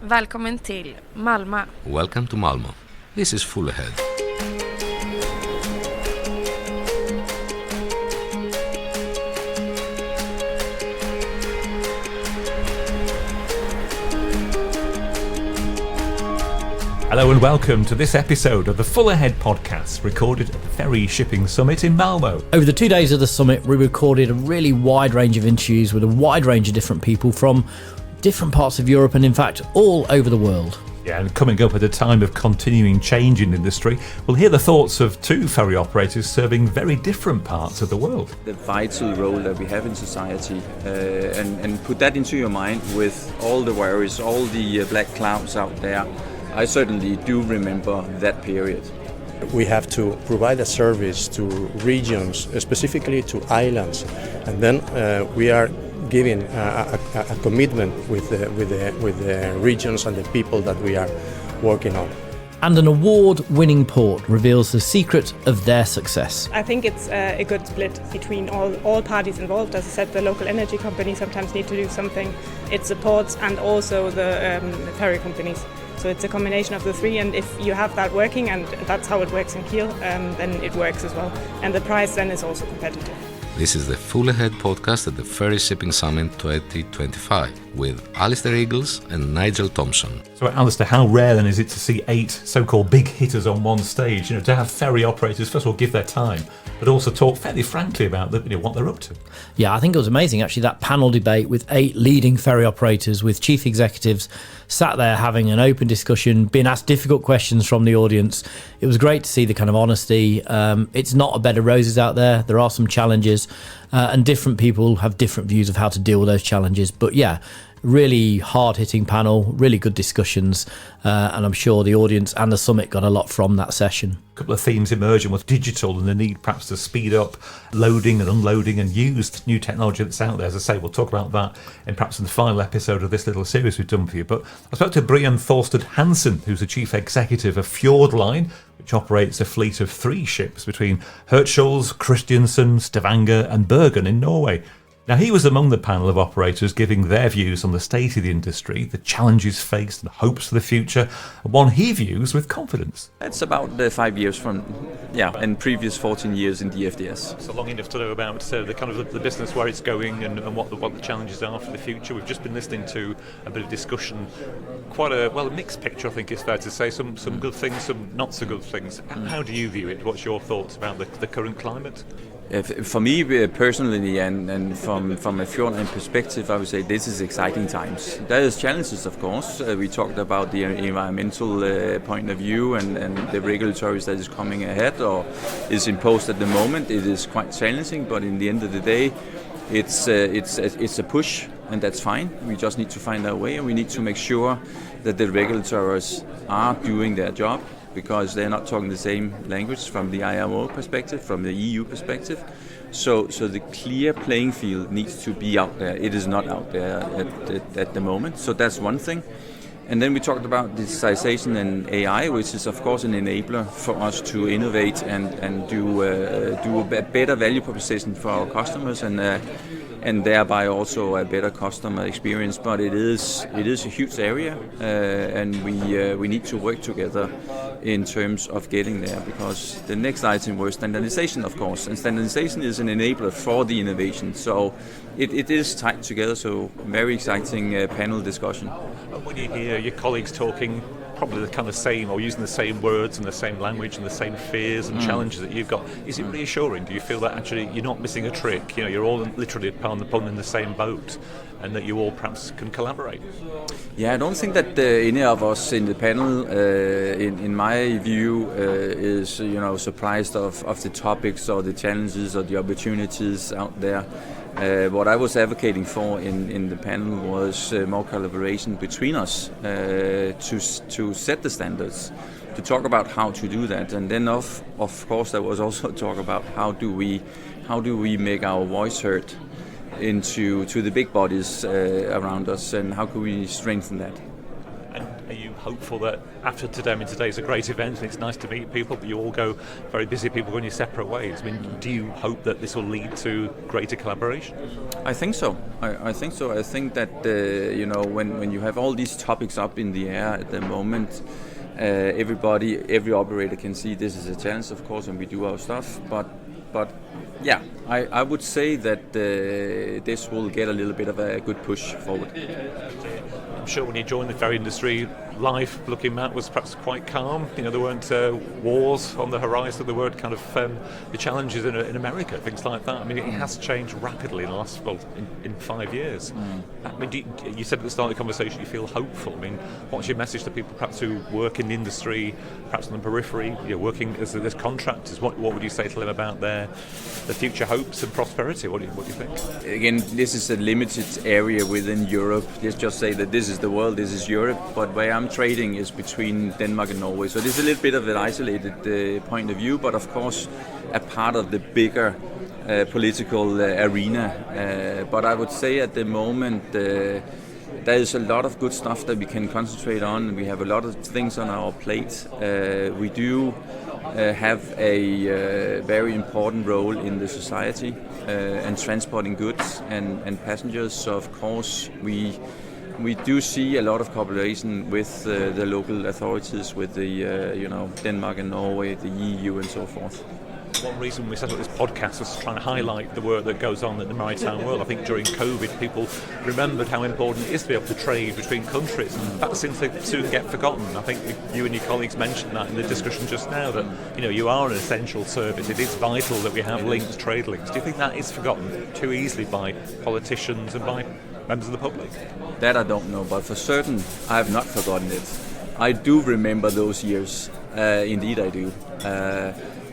Välkommen till Malmo. Welcome to Malmo. This is Full Ahead. Hello and welcome to this episode of the Full Ahead podcast, recorded at the Ferry Shipping Summit in Malmo. Over the 2 days of the summit, we recorded a really wide range of interviews with a wide range of different people from different parts of Europe and, in fact, all over the world. Yeah, and coming up at a time of continuing change in industry, we'll hear the thoughts of two ferry operators serving very different parts of the world. The vital role that we have in society, and put that into your mind with all the worries, all the black clouds out there. I certainly do remember that period. We have to provide a service to regions, specifically to islands, and then we are giving a commitment with the regions and the people that we are working on. And an award-winning port reveals the secret of their success. I think it's a good split between all parties involved. As I said, the local energy companies sometimes need to do something. It's the ports and also the ferry companies. So it's a combination of the three, and if you have that working, and that's how it works in Kiel, then it works as well. And the price then is also competitive. This is the Full Ahead podcast at the Ferry Shipping Summit 2025 with Alistair Eagles and Nigel Thompson. So, Alistair, how rare then is it to see 8 so-called big hitters on one stage? To have ferry operators first of all give their time, but also talk fairly frankly about what they're up to. Yeah, I think it was amazing actually, that panel debate with 8 leading ferry operators with chief executives sat there having an open discussion, being asked difficult questions from the audience. It was great to see the kind of honesty. It's not a bed of roses out there. There are some challenges, and different people have different views of how to deal with those challenges. But yeah, really hard-hitting panel, really good discussions, and I'm sure the audience and the summit got a lot from that session. A couple of themes emerging was digital and the need perhaps to speed up loading and unloading and use new technology that's out there. As I say, we'll talk about that in perhaps in the final episode of this little series we've done for you. But I spoke to Brian Thorsted Hansen, who's the chief executive of Fjord Line, which operates a fleet of 3 ships between Hirtshals, Kristiansand, Stavanger and Bergen in Norway. Now, he was among the panel of operators giving their views on the state of the industry, the challenges faced and hopes for the future, and one he views with confidence. It's about 5 years from, and previous 14 years in the FDS. So long enough to know about the kind of the business, where it's going and what the challenges are for the future. We've just been listening to a bit of discussion, quite a mixed picture, I think it's fair to say. Some good things, some not so good things. How do you view it? What's your thoughts about the current climate? For me personally, and from a Fjord Line perspective, I would say this is exciting times. There is challenges, of course. We talked about the environmental point of view and the regulatories that is coming ahead or is imposed at the moment. It is quite challenging, but in the end of the day, it's a push, and that's fine. We just need to find our way, and we need to make sure that the regulators are doing their job, because they're not talking the same language from the IMO perspective, from the EU perspective. So the clear playing field needs to be out there. It is not out there at the moment. So that's one thing. And then we talked about digitization and AI, which is of course an enabler for us to innovate and do a better value proposition for our customers and thereby also a better customer experience. But it is a huge area, and we need to work together in terms of getting there, because the next item was standardization, of course, and standardization is an enabler for the innovation. So it is tied together. So very exciting panel discussion. When you hear your colleagues talking probably the kind of same, or using the same words and the same language and the same fears and challenges that you've got, is it reassuring? Do you feel that actually you're not missing a trick? You're all literally, pardon the pun, in the same boat, and that you all perhaps can collaborate? Yeah, I don't think that any of us in the panel, in my view, is surprised of the topics or the challenges or the opportunities out there. What I was advocating for in the panel was more collaboration between us to set the standards, to talk about how to do that, and then of course there was also talk about how do we make our voice heard into the big bodies around us, and how can we strengthen that. And are you hopeful that after today, I mean, today's a great event and it's nice to meet people, but you all go, very busy people, going your separate ways. I mean, do you hope that this will lead to greater collaboration? I think so. I think so. I think that when you have all these topics up in the air at the moment, every operator can see this is a challenge, of course, and we do our stuff. But yeah, I would say that this will get a little bit of a good push forward. I'm sure when you joined the ferry industry, life looking back was perhaps quite calm. There weren't wars on the horizon. There weren't kind of the challenges in America, things like that. I mean, it has changed rapidly in the last in 5 years. I mean, you said at the start of the conversation you feel hopeful. I mean, what's your message to people perhaps who work in the industry, perhaps on the periphery, working as contractors? What would you say to them about their future hopes and prosperity? What do you think? Again, this is a limited area within Europe. Let's just say that this is the world, this is Europe, but where I'm trading is between Denmark and Norway. So this is a little bit of an isolated point of view, but of course a part of the bigger political arena. But I would say at the moment there is a lot of good stuff that we can concentrate on. We have a lot of things on our plate. We do have a very important role in the society and transporting goods and passengers. So of course we do see a lot of cooperation with the local authorities, with the Denmark and Norway, the EU, and so forth. One reason we set up this podcast was trying to highlight the work that goes on in the maritime world. I think during COVID, people remembered how important it is to be able to trade between countries. That seems to soon get forgotten. I think you and your colleagues mentioned that in the discussion just now, that you are an essential service. It is vital that we have links, trade links. Do you think that is forgotten too easily by politicians and by members of the public? That I don't know, but for certain, I have not forgotten it. I do remember those years. Indeed, I do.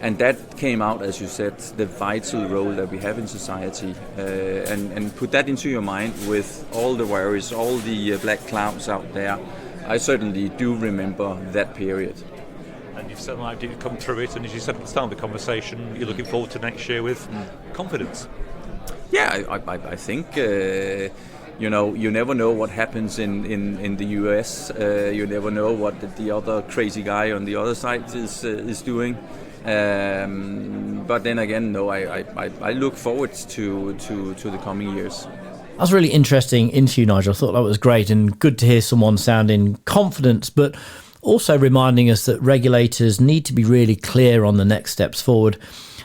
And that came out, as you said, the vital role that we have in society. And put that into your mind with all the worries, all the black clouds out there. I certainly do remember that period. And you've said like you've come through it, and as you said at the start of the conversation, you're looking forward to next year with confidence. Yeah, I think you never know what happens in the US. You never know what the other crazy guy on the other side is doing. But then again, no, I look forward to the coming years. That was a really interesting interview, Nigel. I thought that was great and good to hear someone sounding confident, but also reminding us that regulators need to be really clear on the next steps forward.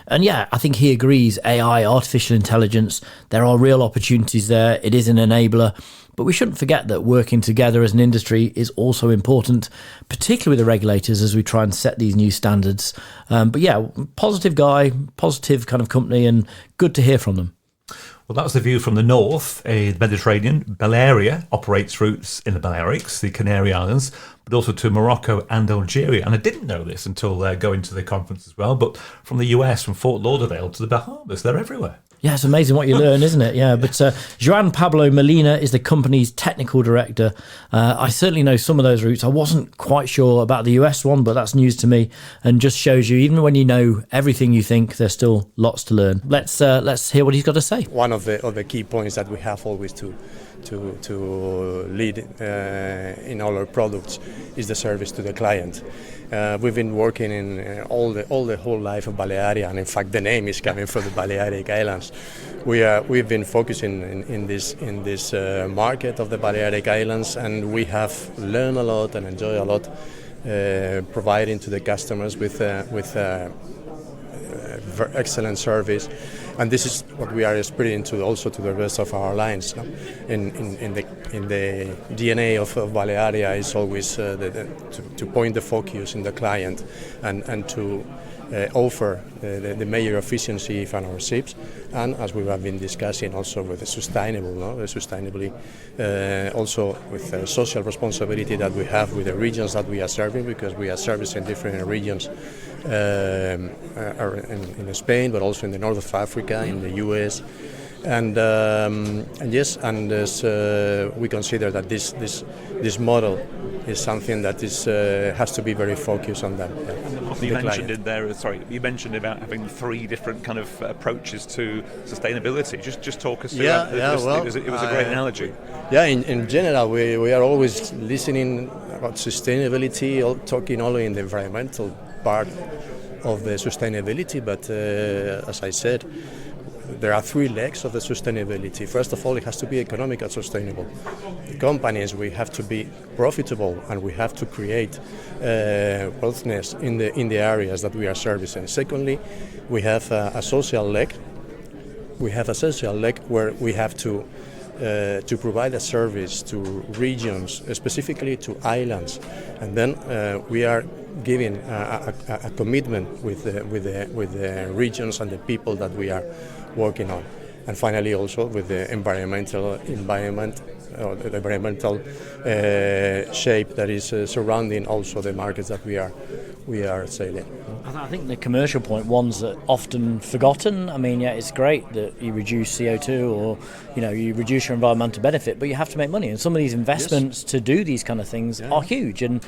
And yeah, I think he agrees, AI, artificial intelligence, there are real opportunities there. It is an enabler. But we shouldn't forget that working together as an industry is also important, particularly with the regulators as we try and set these new standards. But yeah, positive guy, positive kind of company, and good to hear from them. Well, that was the view from the north, the Mediterranean. Balearia operates routes in the Balearics, the Canary Islands, but also to Morocco and Algeria. And I didn't know this until going to the conference as well, but from the US, from Fort Lauderdale to the Bahamas, they're everywhere. Yeah, it's amazing what you learn, isn't it? Yeah, but Juan Pablo Molina is the company's technical director. I certainly know some of those routes. I wasn't quite sure about the US one, but that's news to me, and just shows you, even when you know everything you think, there's still lots to learn. Let's hear what he's got to say. One of the key points that we have always to lead in all our products is the service to the client. We've been working in all the whole life of Balearia, and in fact the name is coming from the Balearic Islands. We've been focusing in this market of the Balearic Islands, and we have learned a lot and enjoyed a lot, providing to the customers with excellent service. And this is what we are spreading to also to the rest of our lines. No? In the DNA of Balearia is always to point the focus in the client and to offer the major efficiency on our ships, and as we have been discussing also with the sustainably, also with the social responsibility that we have with the regions that we are serving, because we are servicing different regions in Spain, but also in the north of Africa, in the US. And yes, and we consider that this model is something that has to be very focused on that. You mentioned in there. You mentioned about having 3 different kind of approaches to sustainability. Just talk us through that. It was a great analogy. Yeah, in general, we are always listening about sustainability, talking only in the environmental part of the sustainability, but as I said, there are three legs of the sustainability. First of all, it has to be economic and sustainable. The companies, we have to be profitable and we have to create wealthness in the areas that we are servicing. Secondly, we have a social leg. We have a social leg where we have to provide a service to regions, specifically to islands, and then we are giving a commitment with the regions and the people that we are working on, and finally also with the environmental shape that is surrounding also the markets that we are sailing. I think the commercial point, one's often forgotten. I mean, yeah, it's great that you reduce CO2 or, you reduce your environmental benefit, but you have to make money. And some of these investments to do these kind of things are huge. And,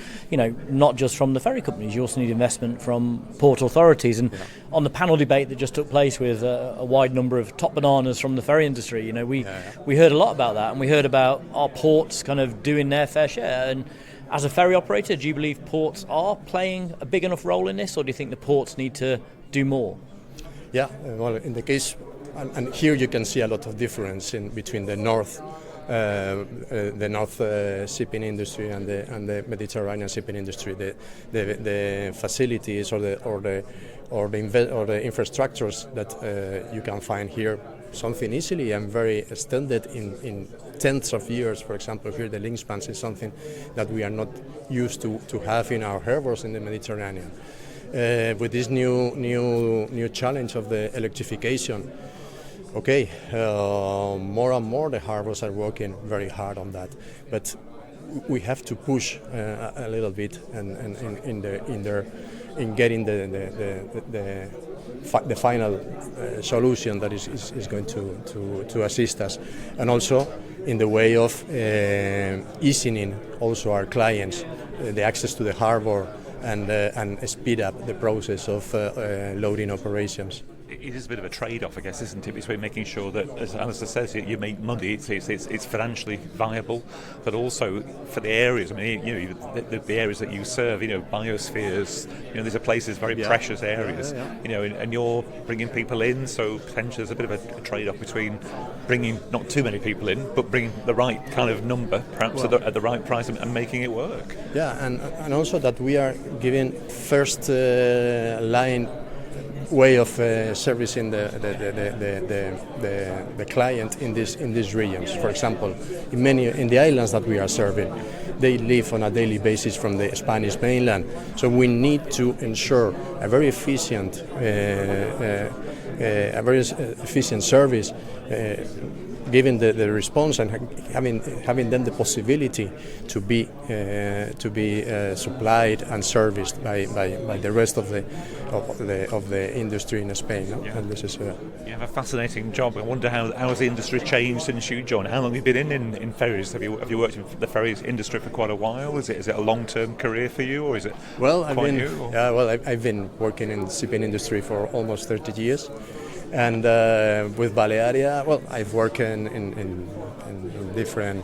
not just from the ferry companies, you also need investment from port authorities. And on the panel debate that just took place with a wide number of top bananas from the ferry industry, we heard a lot about that. And we heard about our ports kind of doing their fair share. And as a ferry operator, do you believe ports are playing a big enough role in this, or do you think the ports need to do more? Yeah, well, in the case, and here you can see a lot of difference between the north shipping industry and the Mediterranean shipping industry. The facilities or the infrastructures that you can find here, something easily and very extended in tenths of years. For example, here the link spans is something that we are not used to have in our harbors in the Mediterranean. With this new challenge of the electrification, more and more the harbors are working very hard on that, but we have to push a little bit in getting the final solution that is going to assist us, and also in the way of easing also our clients the access to the harbor and speed up the process of loading operations. It is a bit of a trade-off, I guess, isn't it, between making sure that, as Alistair says, you make money, it's financially viable, but also for the areas. I mean, the areas that you serve, biospheres. These are places, very precious areas. And you're bringing people in, so potentially there's a bit of a trade-off between bringing not too many people in, but bringing the right kind of number, perhaps at the right price, and making it work. Yeah, and also that we are giving first line way of servicing the client in these regions. For example, in the islands that we are serving, they live on a daily basis from the Spanish mainland. So we need to ensure a very efficient service, giving the response and having them the possibility to be supplied and serviced by the rest of the industry in Spain. No? Yeah. And this is you have a fascinating job. I wonder how has the industry changed since you joined? How long have you been in ferries? Have you worked in the ferries industry for quite a while? Is it a long-term career for you, or is it new? I've been working in the shipping industry for almost 30 years. And with Balearia, I've worked in different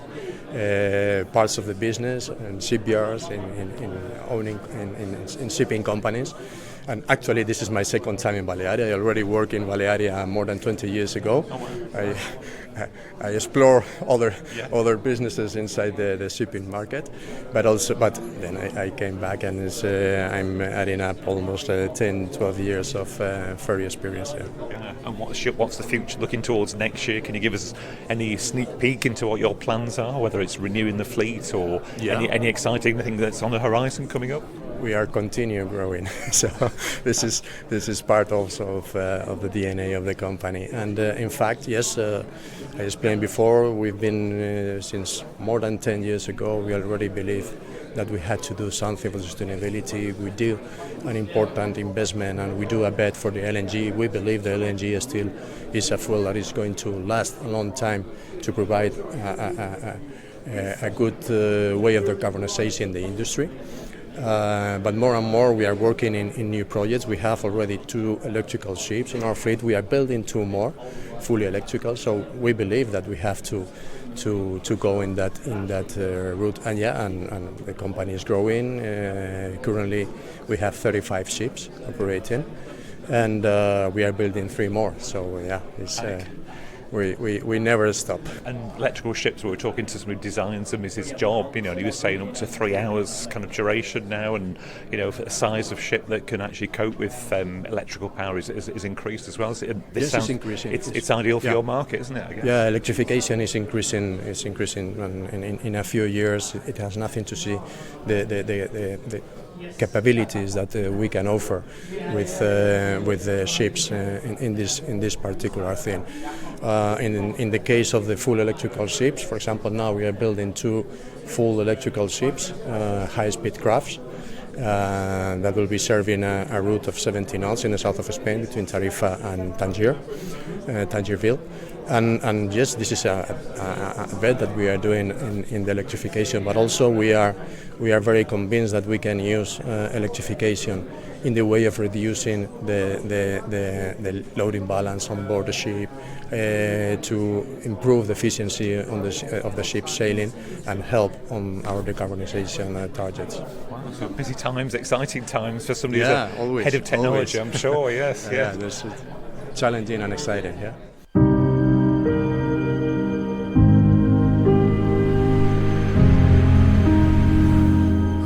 parts of the business, in shipyards, in shipping companies. And actually, this is my second time in Balearia. I already worked in Balearia more than 20 years ago. I explore other businesses inside the shipping market, but then I came back and I'm adding up almost 10-12 years of ferry experience here. Yeah. And what's the future looking towards next year? Can you give us any sneak peek into what your plans are, whether it's renewing the fleet or any exciting thing that's on the horizon coming up? We are continuing growing, so this is part also of the DNA of the company. And in fact, yes, I explained before, we've been since more than 10 years ago. We already believe that we had to do something for sustainability. We do an important investment, and we do a bet for the LNG. We believe the LNG still is a fuel that is going to last a long time to provide a good way of decarbonization the industry. But more and more we are working in new projects. We have already 2 electrical ships in our fleet. We are building 2 more. fully electrical. So we believe that we have to go in that route, and the company is growing. Currently, we have 35 ships operating, and we are building 3 more. So it's. We never stop. And electrical ships, we were talking to somebody who designs them, is his job, and he was saying up to 3 hours kind of duration now, and for the size of ship that can actually cope with electrical power is increased as well. So Yes, it's increasing. It's ideal for your market, isn't it? I guess? Yeah, electrification is increasing. It's increasing, and in a few years, it has nothing to see the capabilities that we can offer with the ships in this particular thing. In the case of the full electrical ships, for example, now we are building 2 full electrical ships, high-speed crafts, that will be serving a route of 70 knots in the south of Spain between Tarifa and Tangierville. And yes, this is a bet that we are doing in the electrification, but also we are very convinced that we can use electrification in the way of reducing the loading balance on board the ship, to improve the efficiency of the ship sailing and help on our decarbonization targets. Wow, so busy times, exciting times for somebody who's always, head of technology, always. I'm sure, yes. Yeah, that's challenging and exciting, yeah.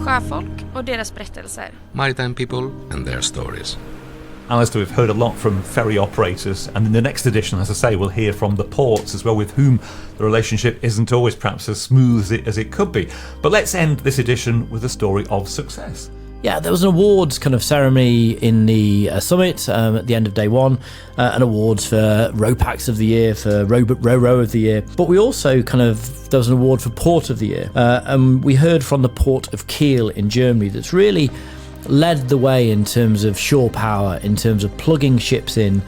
Sjöfolk och deras berättelser. Maritime people and their stories. Alistair, we've heard a lot from ferry operators, and in the next edition, as I say, we'll hear from the ports as well, with whom the relationship isn't always perhaps as smooth as it could be. But let's end this edition with a story of success. Yeah, there was an awards kind of ceremony in the summit at the end of day 1, and awards for RoPax of the year, for Row of the year. But we also there was an award for Port of the Year. And we heard from the Port of Kiel in Germany that's really led the way in terms of shore power, in terms of plugging ships in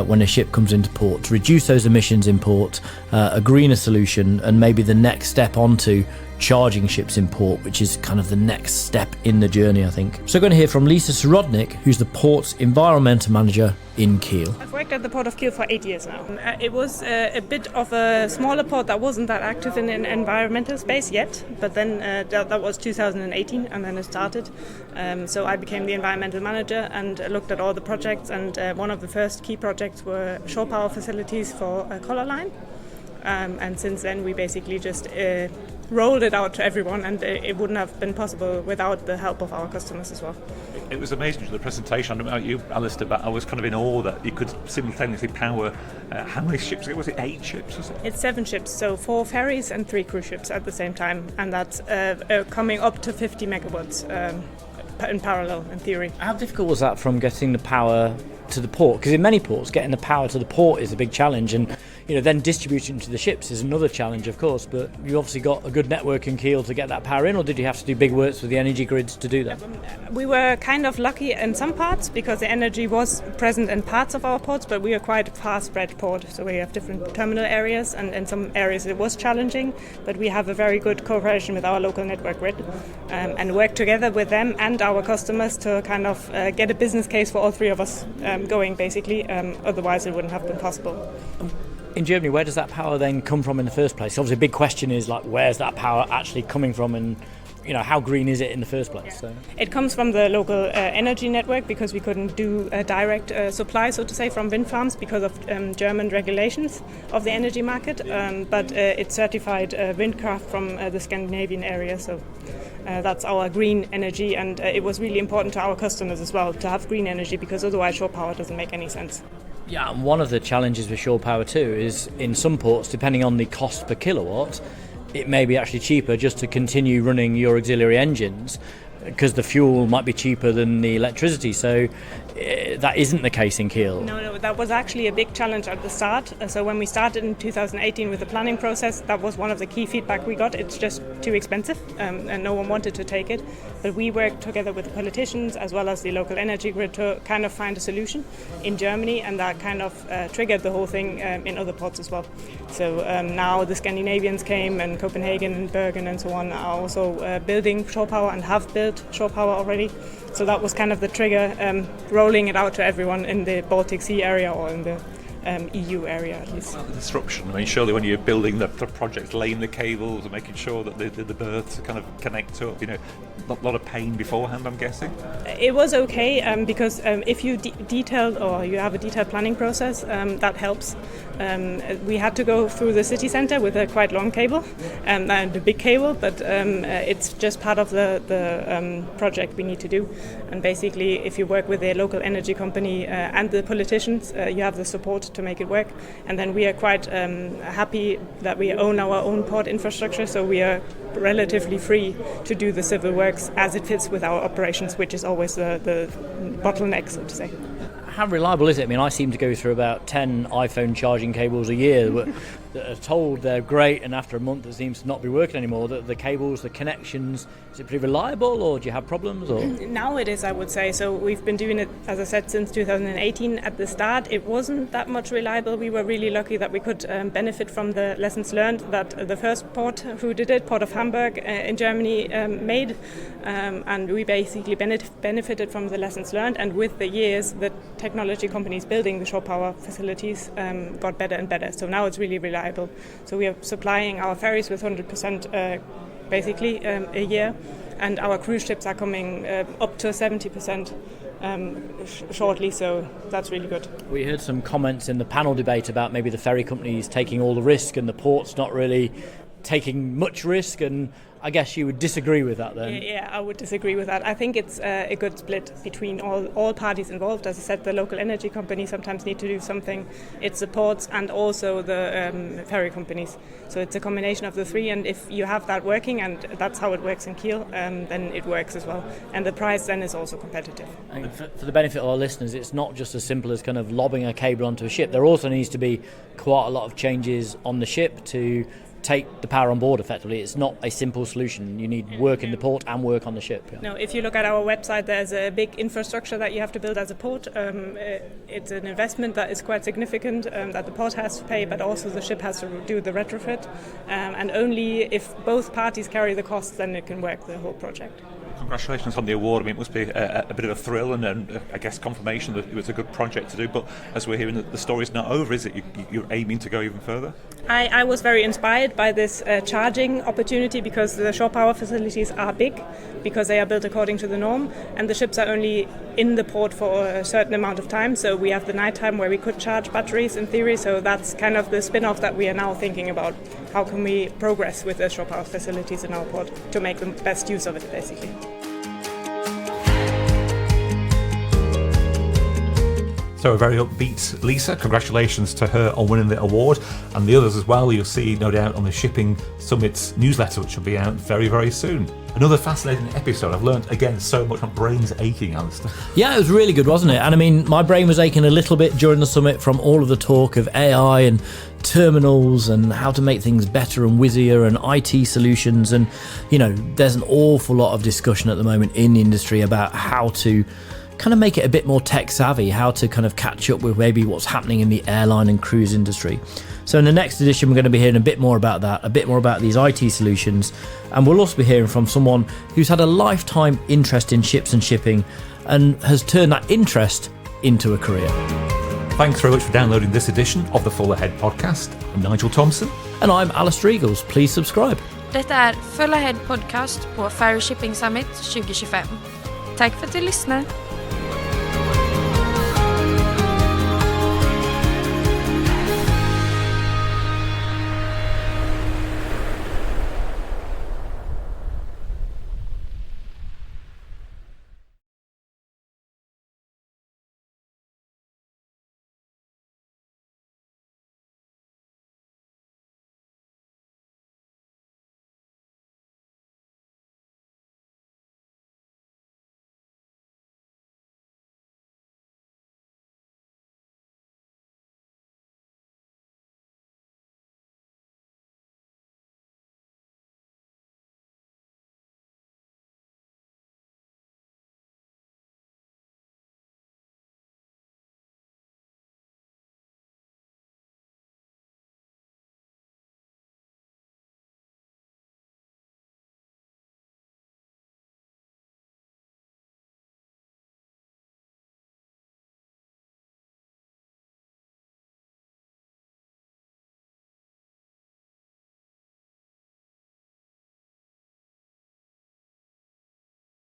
when a ship comes into port, to reduce those emissions in port, a greener solution, and maybe the next step onto charging ships in port, which is kind of the next step in the journey, I think. So we're going to hear from Lisa Sorodnik, who's the port's environmental manager in Kiel. I've worked at the Port of Kiel for 8 years now. It was a bit of a smaller port that wasn't that active in an environmental space yet, but then that was 2018, and then it started. So I became the environmental manager and looked at all the projects, and one of the first key projects were shore power facilities for a collar line. And since then we basically just rolled it out to everyone, and it wouldn't have been possible without the help of our customers as well. It was amazing, the presentation. I don't know about you, Alistair, but I was kind of in awe that you could simultaneously power how many ships? Was it 8 ships? Was it? It's 7 ships, so 4 ferries and 3 cruise ships at the same time, and that's coming up to 50 megawatts in parallel, in theory. How difficult was that from getting the power to the port? Because in many ports, getting the power to the port is a big challenge, and then distributing to the ships is another challenge, of course. But you obviously got a good network in Kiel to get that power in, or did you have to do big works with the energy grids to do that? We were kind of lucky in some parts because the energy was present in parts of our ports, but we are quite a far-spread port, so we have different terminal areas, and in some areas it was challenging, but we have a very good cooperation with our local network grid, and work together with them and our customers to kind of get a business case for all 3 of us going, basically. Otherwise it wouldn't have been possible. In Germany, where does that power then come from in the first place? Obviously, a big question is where's that power actually coming from, and how green is it in the first place? So. It comes from the local energy network, because we couldn't do a direct supply, so to say, from wind farms because of German regulations of the energy market. But it's certified windcraft from the Scandinavian area, so that's our green energy, and it was really important to our customers as well to have green energy, because otherwise shore power doesn't make any sense. Yeah, and one of the challenges with shore power too is in some ports, depending on the cost per kilowatt, it may be actually cheaper just to continue running your auxiliary engines, because the fuel might be cheaper than the electricity. So that isn't the case in Kiel. No, that was actually a big challenge at the start. So when we started in 2018 with the planning process, that was one of the key feedback we got. It's just too expensive, and no one wanted to take it. But we worked together with the politicians as well as the local energy grid to kind of find a solution in Germany, and that kind of triggered the whole thing in other ports as well. So now the Scandinavians came, and Copenhagen and Bergen and so on are also building shore power and have built shore power already. So that was kind of the trigger, rolling it out to everyone in the Baltic Sea area or in the EU area at least. The disruption. I mean, surely when you're building the project, laying the cables and making sure that the berths kind of connect up, a lot of pain beforehand, I'm guessing. It was okay because if you detailed or you have a detailed planning process, that helps. We had to go through the city centre with a quite long cable and a big cable, but it's just part of the project we need to do. And basically, if you work with a local energy company and the politicians, you have the support to make it work. And then we are quite happy that we own our own port infrastructure, so we are relatively free to do the civil works as it fits with our operations, which is always the bottleneck, so to say. How reliable is it? I mean, I seem to go through about 10 iPhone charging cables a year that are told they're great, and after a month it seems to not be working anymore. The cables, the connections, is it pretty reliable, or do you have problems? Or now it is, I would say. So we've been doing it, as I said, since 2018. At the start, it wasn't that much reliable. We were really lucky that we could benefit from the lessons learned that the first port who did it, Port of Hamburg in Germany, made, and we basically benefited from the lessons learned. And with the years, the technology companies building the shore power facilities got better and better. So now it's really reliable. So we are supplying our ferries with 100% basically a year, and our cruise ships are coming up to 70% shortly, so that's really good. We heard some comments in the panel debate about maybe the ferry companies taking all the risk and the ports not really taking much risk, and I guess you would disagree with that then? Yeah, I would disagree with that. I think it's a good split between all parties involved. As I said, the local energy companies sometimes need to do something. It's the ports and also the ferry companies. So it's a combination of the three, and if you have that working, and that's how it works in Kiel, then it works as well. And the price then is also competitive. And for the benefit of our listeners, it's not just as simple as kind of lobbing a cable onto a ship. There also needs to be quite a lot of changes on the ship to take the power on board effectively. It's not a simple solution. You need work in the port and work on the ship. Yeah. No, if you look at our website, there's a big infrastructure that you have to build as a port. It's an investment that is quite significant that the port has to pay, but also the ship has to do the retrofit. And only if both parties carry the costs, then it can work, the whole project. Congratulations on the award. I mean, it must be a bit of a thrill and I guess confirmation that it was a good project to do. But as we're hearing, the story's not over, is it? You're aiming to go even further? I was very inspired by this charging opportunity because the shore power facilities are big, because they are built according to the norm, and the ships are only in the port for a certain amount of time. So we have the night time where we could charge batteries in theory. So that's kind of the spin-off that we are now thinking about. How can we progress with the shore power facilities in our port to make the best use of it, basically. So a very upbeat Lisa. Congratulations to her on winning the award, and the others as well. You'll see, no doubt, on the Shipping Summit's newsletter, which will be out very, very soon. Another fascinating episode. I've learned again so much. My brain's aching, Alistair. Yeah, it was really good, wasn't it? And I mean, my brain was aching a little bit during the summit from all of the talk of AI and terminals and how to make things better and whizzier and IT solutions. And, there's an awful lot of discussion at the moment in the industry about how to kind of make it a bit more tech savvy, how to kind of catch up with maybe what's happening in the airline and cruise industry. So in the next edition, we're going to be hearing a bit more about that, a bit more about these IT solutions, and we'll also be hearing from someone who's had a lifetime interest in ships and shipping and has turned that interest into a career. Thanks very much for downloading this edition of the Full Ahead podcast. I'm Nigel Thompson. And I'm Alistair Eagles. Please subscribe. Detta är Full Ahead Podcast på Ferry Shipping Summit 2025. Tack för att du lyssnar.